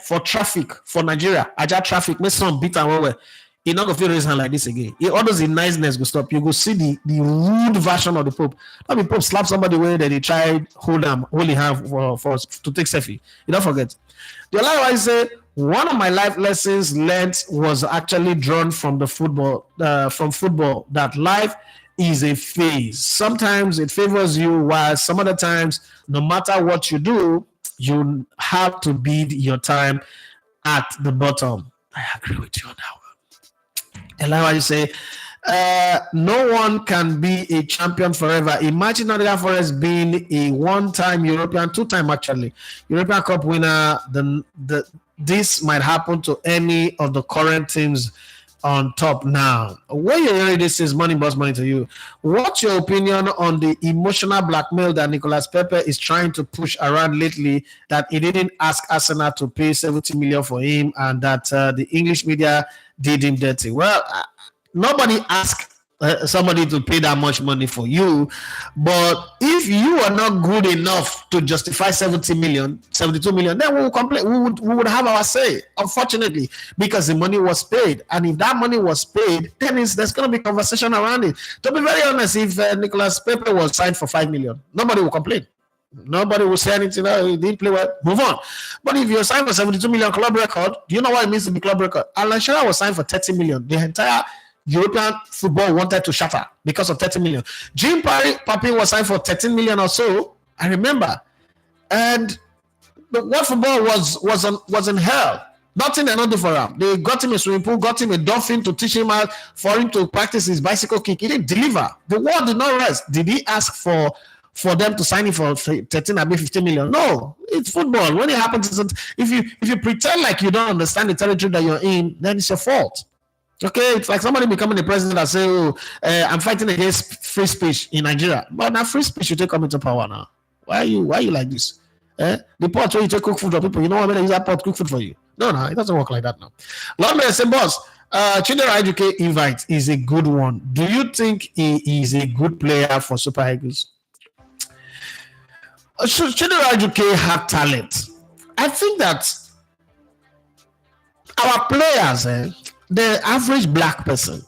for traffic for Nigeria, Aja traffic, make some beat and well. You're not going to feel raise hand like this again. All those in niceness will stop. You go see the rude version of the Pope. Not the Pope slap somebody where they tried hold holy hand for to take selfie. You don't forget. The other one say one of my life lessons learned was actually drawn from the football, that life is a phase. Sometimes it favors you, while some other times, no matter what you do, you have to bid your time at the bottom. I agree with you on that one. And like I say, no one can be a champion forever. Imagine Nottingham Forest being a one-time European, two-time actually, European Cup winner. This might happen to any of the current teams on top now. When you hear this is money boss money to you. What's your opinion on the emotional blackmail that Nicolas Pepe is trying to push around lately, that he didn't ask Arsenal to pay 70 million for him and that the English media did him dirty? Well, nobody asked somebody to pay that much money for you, but if you are not good enough to justify 72 million, then we will complain. We would have our say, unfortunately, because the money was paid. And if that money was paid, then there's going to be conversation around it. To be very honest, if Nicolas Pepe was signed for 5 million, nobody will complain. Nobody will say anything. He didn't play well. Move on. But if you're signed for 72 million club record, do you know what it means to be club record? Alan Shearer was signed for 30 million. The entire European football wanted to shatter because of 30 million. Jim Papin was signed for 13 million or so, I remember. And the world football was in hell. Nothing they not do for him. They got him a swimming pool, got him a dolphin to teach him how, for him to practice his bicycle kick. He didn't deliver. The world did not rest. Did he ask for them to sign him for 13 or 15 million? No, it's football. When it happens, if you pretend like you don't understand the territory that you're in, then it's your fault. Okay, it's like somebody becoming the president and say, I'm fighting against free speech in Nigeria. But now free speech you take come into power now. Why are you like this? The pot where you take cook food for people, you know what I mean? Use that pot cook food for you. No, it doesn't work like that now. London say, boss, Chidera Ajuke invite is a good one. Do you think he is a good player for Super Eagles? Chidera Ajuke have talent. I think that our players, the average black person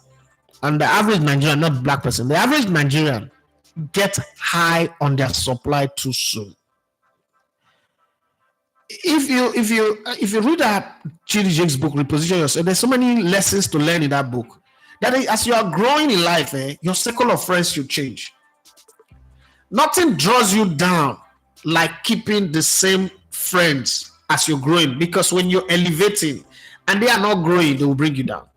and the average Nigerian, not black person, the average Nigerian get high on their supply too soon. If you read that Chidi Jake's book, Reposition Yourself, there's so many lessons to learn in that book. That as you are growing in life, your circle of friends should change. Nothing draws you down like keeping the same friends as you're growing, because when you're elevating and they are not growing, they will bring you down.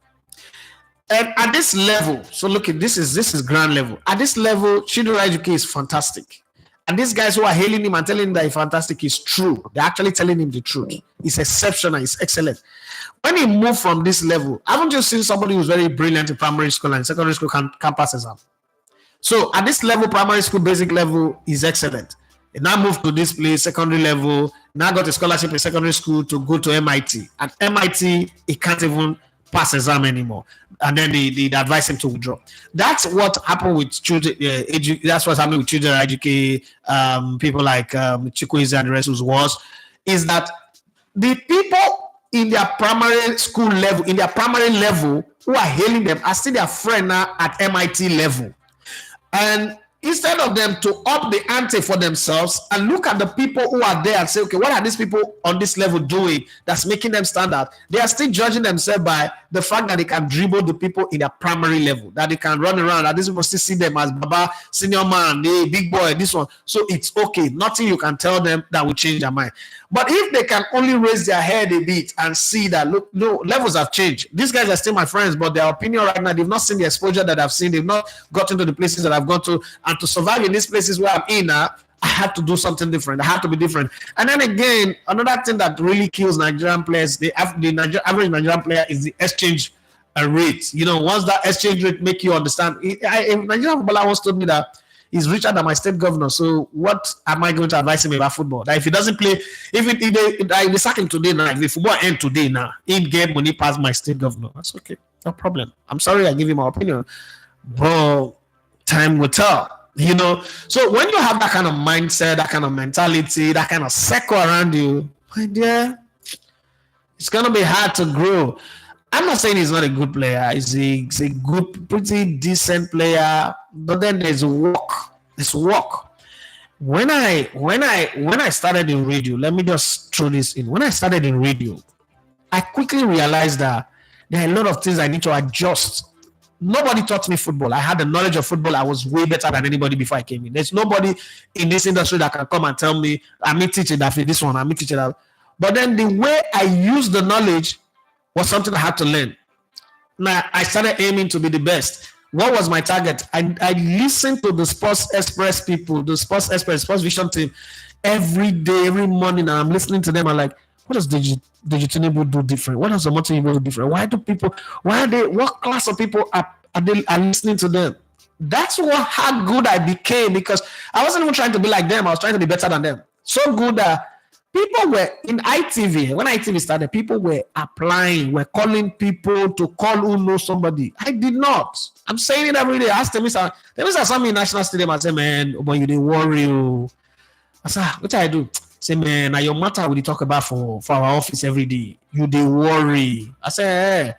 And at this level, so look at this is grand level. At this level, Chidera Ajuke is fantastic. And these guys who are hailing him and telling him that he's fantastic is true. They're actually telling him the truth. He's exceptional. He's excellent. When he moved from this level, I haven't just seen somebody who's very brilliant in primary school and secondary school can pass exam. So at this level, primary school, basic level, is excellent. He now moved to this place, secondary level, now got a scholarship in secondary school to go to MIT. At MIT, he can't even pass exam anymore. And then they advise him to withdraw. That's what happened with children. That's what's happening with children educate people like Chikwueze and the rest who's was, is that the people in their primary school level, in their primary level, who are hailing them are still their friend now at MIT level. And instead of them to up the ante for themselves and look at the people who are there and say, okay, what are these people on this level doing that's making them stand out? They are still judging themselves by the fact that they can dribble the people in their primary level, that they can run around, that these people still see them as Baba, senior man, the big boy, this one. So it's okay. Nothing you can tell them that will change their mind. But if they can only raise their head a bit and see that, look, no, levels have changed. These guys are still my friends, but their opinion right now, they've not seen the exposure that I've seen. They've not gotten to the places that I've gone to. And to survive in these places where I'm in now, I have to do something different. I have to be different. And then again, another thing that really kills Nigerian players, the average Nigerian player is the exchange rate. Once that exchange rate make you understand, if Nigerian footballer once told me that he's richer than my state governor. So what am I going to advise him about football? That if he doesn't play, if they sack him today now, if the football end today now, he get money past my state governor. That's okay. No problem. I'm sorry I give you my opinion. Bro, time will tell. So when you have that kind of mindset, that kind of mentality, that kind of circle around you, my dear, it's gonna be hard to grow. I'm not saying he's not a good player. He's a good, pretty decent player. But then there's work. There's work. When I started in radio, let me just throw this in. When I started in radio, I quickly realized that there are a lot of things I need to adjust. Nobody taught me football. I had the knowledge of football. I was way better than anybody before I came in. There's nobody in this industry that can come and tell me, I'm teaching that for this one, I'm teaching that. But then the way I use the knowledge was something I had to learn. Now, I started aiming to be the best. What was my target? I listened to the Sports Express people, the Sports Vision team, every day, every morning, and I'm listening to them. I'm like, what does Digitinubu do different? What does Omotoyibo do different? What class of people are listening to them? That's how good I became, because I wasn't even trying to be like them. I was trying to be better than them. So good that people were in ITV. When ITV started, people were applying, were calling people to call who knows somebody. I did not. I'm saying it every day. I asked Temisa saw me in National Stadium. I said, man, but you didn't worry. I said, what I do? Say, man, now your matter will talk about for our office every day. You didn't worry. I said, hey,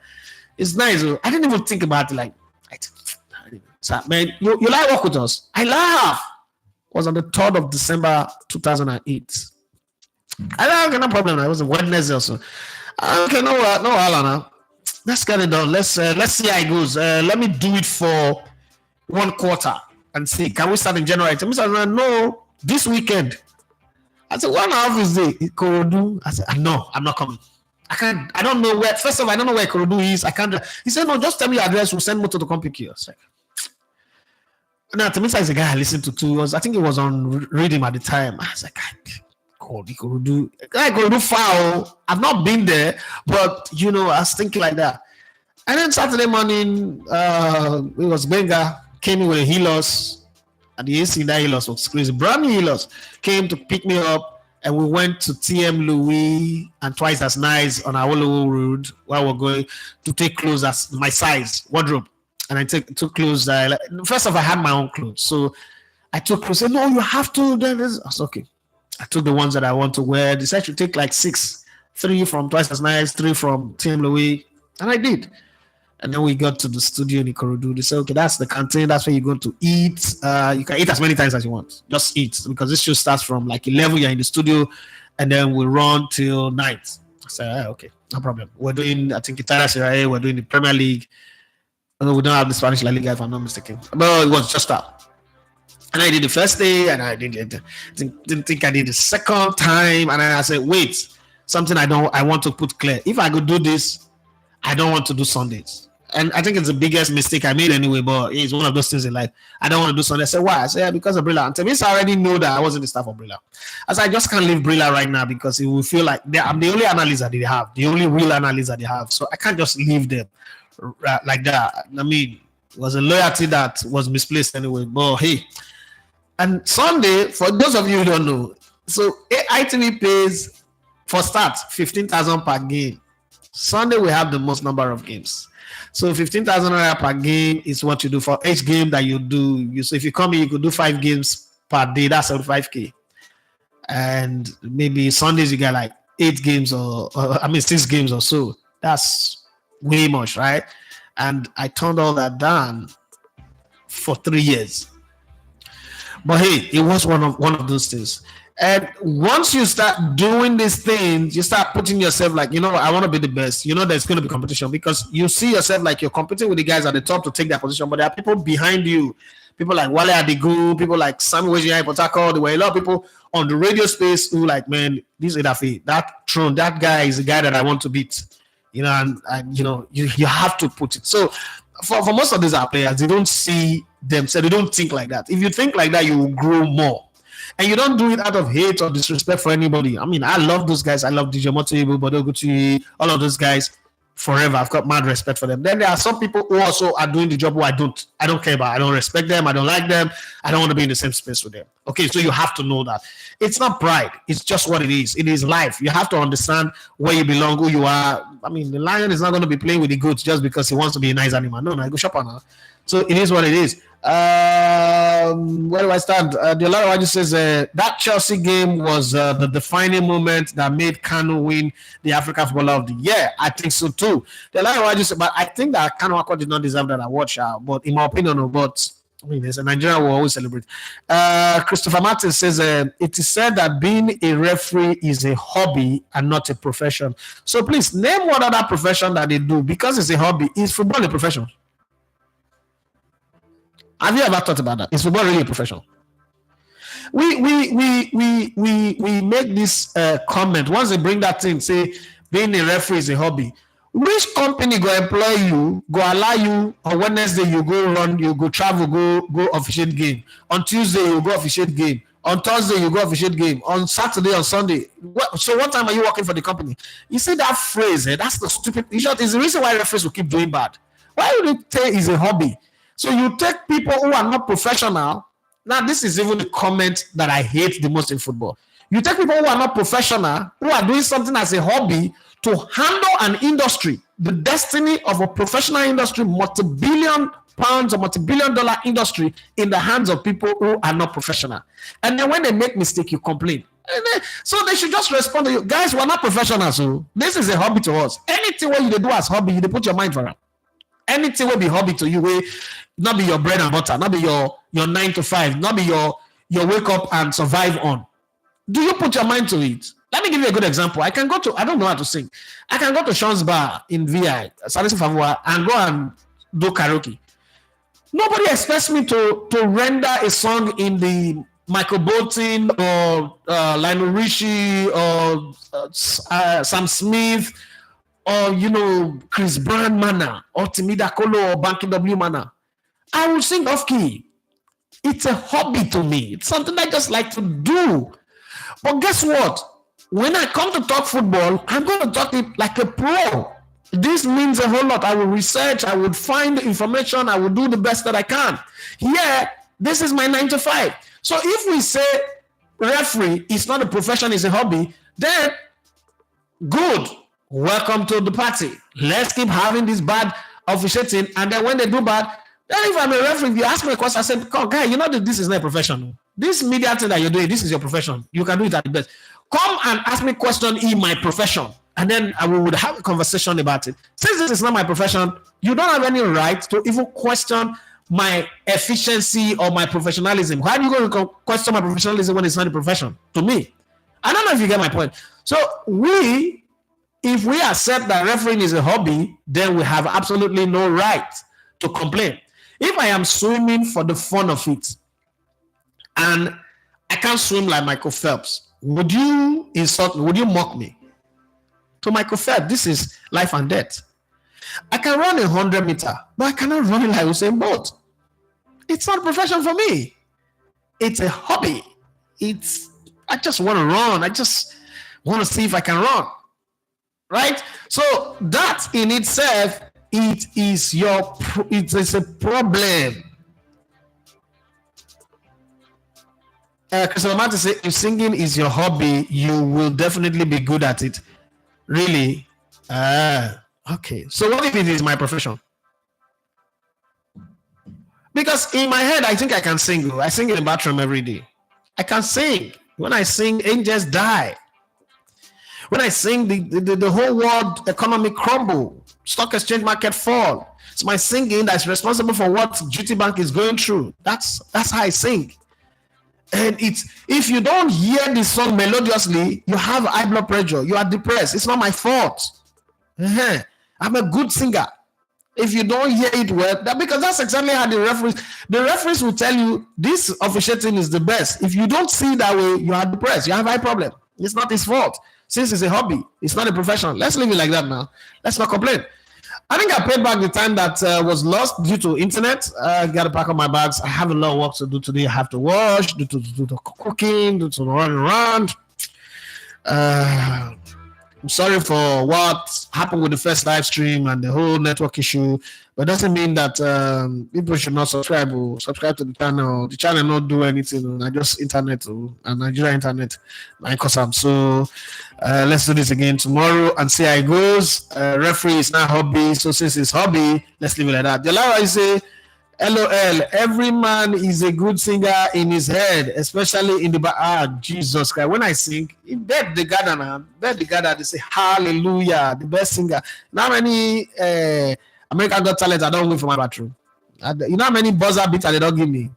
it's nice. I didn't even think about it like, so, man, you like work with us? I laugh. It was on the 3rd of December 2008. I don't have no problem. I was a Wednesday also. Okay, no, Alana. Let's get it done. Let's see how it goes. Let me do it for 1 quarter and see. Can we start in January? I said, no, this weekend. I said, 1.5 is day. Ikorodu. I said, no, I'm not coming. I can't. I don't know where. First of all, I don't know where Ikorodu is. I can't. He said, no, just tell me your address. We'll send motor to come pick you. I was like, now, Temisa is a guy I listened to too. I think it was on Reading at the time. I was like, God, Ikorodu foul. I've not been there, but I was thinking like that. And then Saturday morning, it was Benga came in with a Helos. And the AC in that Helos was crazy. Brand new Helos came to pick me up, and we went to TM Louis and Twice as Nice on Awolowo Road while we're going to take clothes as my size wardrobe. And I took clothes. First off, I had my own clothes, so I took clothes. I said, no, you have to. I was okay. I took the ones that I want to wear. Decided to take like 6, 3 from Twice as Nice, 3 from TM Louis, and I did. And then we got to the studio in Ikorodu. They said, okay, that's the canteen. That's where you're going to eat. You can eat as many times as you want. Just eat, because this show starts from like 11. You're in the studio, and then we run till night. I said, okay, no problem. We're doing, I think, Italia Serie A. We're doing the Premier League. We don't have the Spanish La Liga, if I'm not mistaken. But it was just that. And I did the first day, and I didn't think I did the second time. And I said, wait, something I want to put clear. If I could do this, I don't want to do Sundays. And I think it's the biggest mistake I made anyway, but it's one of those things in life. I don't want to do Sunday. I said, why? I said, yeah, because of Brilla. And Temisa already know that I wasn't the staff of Brilla. I said, I just can't leave Brilla right now, because it will feel like I'm the only analyst that they have, the only real analyst that they have. So I can't just leave them like that. I mean, it was a loyalty that was misplaced anyway. But hey, and Sunday, for those of you who don't know, so ITV pays for start 15,000 per game. Sunday we have the most number of games. So 15,000 naira per game is what you do for each game that you do. So if you come in, you could do 5 games per day. That's 75K. And maybe Sundays you get like 8 games or 6 games or so. That's way much, right? And I turned all that down for 3 years. But hey, it was one of those things. And once you start doing these things, you start putting yourself like, I want to be the best. There's going to be competition, because you see yourself like you're competing with the guys at the top to take their position, but there are people behind you. People like Wale Adigu, people like Sammy Wejia Potako. There were a lot of people on the radio space who like, man, this Idafi, that throne, that guy is the guy that I want to beat. You have to put it. So for most of these players, they don't see themselves, they don't think like that. If you think like that, you will grow more. And you don't do it out of hate or disrespect for anybody. I mean, I love those guys. I love DJ Motoibu, Bodoguchi, all of those guys forever. I've got mad respect for them. Then there are some people who also are doing the job who I don't care about. I don't respect them. I don't like them. I don't want to be in the same space with them. Okay, so you have to know that. It's not pride. It's just what it is. It is life. You have to understand where you belong, who you are. I mean, the lion is not going to be playing with the goats just because he wants to be a nice animal. No, I go shop on her. So it is what it is. Where do I stand? The Olarawaju says that Chelsea game was the defining moment that made Kanu win the African Footballer of the Year. I think so too. The Olarawaju says, but I think that Kanu Akko did not deserve that award. But in my opinion, but I mean, there's a Nigerian will always celebrate. Christopher Martin says it is said that being a referee is a hobby and not a profession. So please name what other profession that they do, because it's a hobby. Is football a profession? Have you ever thought about that? Is football really a profession? We make this comment once they bring that thing, say being a referee is a hobby. Which company go employ you, go allow you on Wednesday you go run, you go travel, go officiate game. On Tuesday you go officiate game. On Thursday you go officiate game. On Saturday, on Sunday. So what time are you working for the company? You see that phrase? That's the stupid. It's the reason why referees will keep doing bad. Why would you say it's a hobby? So you take people who are not professional. Now, this is even the comment that I hate the most in football. You take people who are not professional, who are doing something as a hobby to handle an industry, the destiny of a professional industry, multi-billion pounds or multi-billion dollar industry in the hands of people who are not professional. And then when they make mistake, you complain. So they should just respond to you. Guys, we're not professionals. So this is a hobby to us. Anything what you do as hobby, you put your mind for it. Anything will be hobby to you, will not be your bread and butter, not be your 9 to 5, not be your wake up and survive on. Do you put your mind to it? Let me give you a good example. I don't know how to sing. I can go to Sean's Bar in VI, Salaries and go and do karaoke. Nobody expects me to render a song in the Michael Bolton or Lionel Richie or Sam Smith or Chris Brown manner or Timida Kolo or Banky W manner. I will sing off key. It's a hobby to me. It's something I just like to do. But guess what? When I come to talk football, I'm going to talk it like a pro. This means a whole lot. I will research. I would find information. I will do the best that I can. Here, this is my 9 to 5. So if we say referee is not a profession, it's a hobby, then good. Welcome to the party. Let's keep having this bad officiating. And then when they do bad, then if I'm a referee, if you ask me a question, I said, "Come, guy, you know that this is not a profession. This media thing that you're doing, this is your profession. You can do it at the best. Come and ask me a question in my profession." And then we would have a conversation about it. Since this is not my profession, you don't have any right to even question my efficiency or my professionalism. Why are you going to question my professionalism when it's not a profession? To me, I don't know if you get my point. So if we accept that refereeing is a hobby, then we have absolutely no right to complain. If I am swimming for the fun of it, and I can't swim like Michael Phelps, would you insult me? Would you mock me? To Michael Phelps, this is life and death. I can run 100 meters, but I cannot run like Usain Bolt. It's not a profession for me. It's a hobby. I just want to run. I just want to see if I can run. Right? So that in itself, it is a problem. Christopher Martin says, if singing is your hobby, you will definitely be good at it. Really? Okay. So what if it is my profession? Because in my head, I think I can sing. I sing in the bathroom every day. I can sing. When I sing, angels die. When I sing, the whole world economy crumble. Stock exchange market fall. It's my singing that's responsible for what GT Bank is going through. That's how I sing. And if you don't hear the song melodiously, you have high blood pressure. You are depressed. It's not my fault. I'm a good singer. If you don't hear it well, because that's exactly how the referees will tell you this officiating is the best. If you don't see it that way, you are depressed. You have eye problem. It's not his fault. Since it's a hobby, it's not a profession. Let's leave it like that now. Let's not complain. I think I paid back the time that was lost due to internet. I got to pack up my bags. I have a lot of work to do today. I have to wash, do the cooking, do to run around. I'm sorry for what happened with the first live stream and the whole network issue, but it doesn't mean that people should not subscribe or subscribe to the channel. The channel not do anything. I just internet and Nigeria internet. So let's do this again tomorrow and see how it goes. Referee is not hobby, so since it's hobby, let's leave it like that. Delara is a LOL. Every man is a good singer in his head, especially in the Jesus Christ. When I sing, that the God they say hallelujah, the best singer. Now many American Got Talent I don't win for my bathroom. You know how many buzzer beats they don't give me.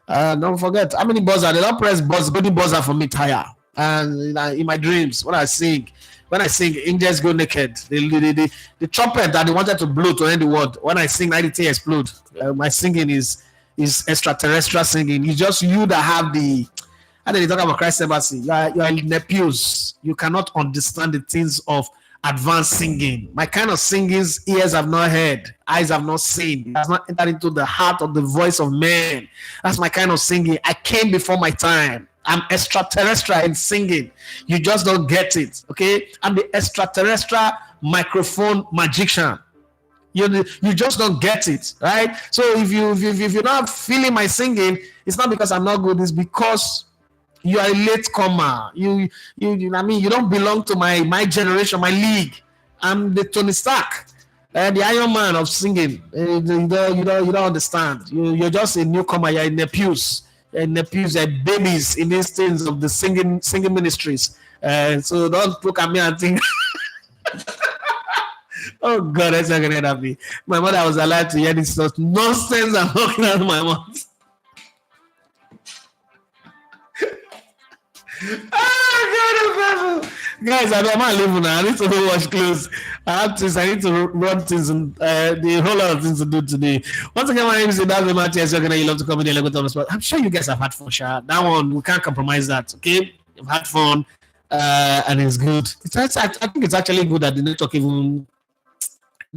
Don't forget how many buzzer they don't press golden buzzer for me tire. And in my dreams when I sing, angels go naked. The trumpet that they wanted to blow to end the world. When I sing, 90 explode. My singing is extraterrestrial singing. It's just you that have the. How do they talk about Christ Embassy? You are nephews. You cannot understand the things of advanced singing. My kind of singing, ears have not heard, eyes have not seen. It has not entered into the heart of the voice of man. That's my kind of singing. I came before my time. I'm extraterrestrial in singing. You just don't get it, okay? I'm the extraterrestrial microphone magician. You just don't get it, right? So if you're not feeling my singing, it's not because I'm not good. It's because you are a late comer. You know what I mean? You don't belong to my generation, my league. I'm the Tony Stark, the Iron Man of singing. You don't understand. You're just a newcomer. You're in nephews. Nephews are babies in these things of the singing ministries. So don't look at me and think, oh God, that's not gonna happen. My mother was allowed to hear this nonsense I'm talking out of my mouth. Oh God, guys, I'm not leaving now. I need to go watch clothes. I need to run things and the whole lot of things to do today. Once again, my name is Idazwe Matthias. You love to come in the I'm sure you guys have had fun, Sha. That one, we can't compromise that, okay? You've had fun, and it's good. I think it's actually good that the network even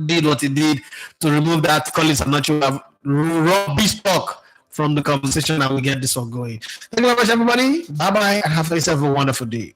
did what it did to remove that Collins and not you have rubbish talk from the conversation and we get this one going. Thank you very much, everybody. Bye-bye, and have yourself a wonderful day.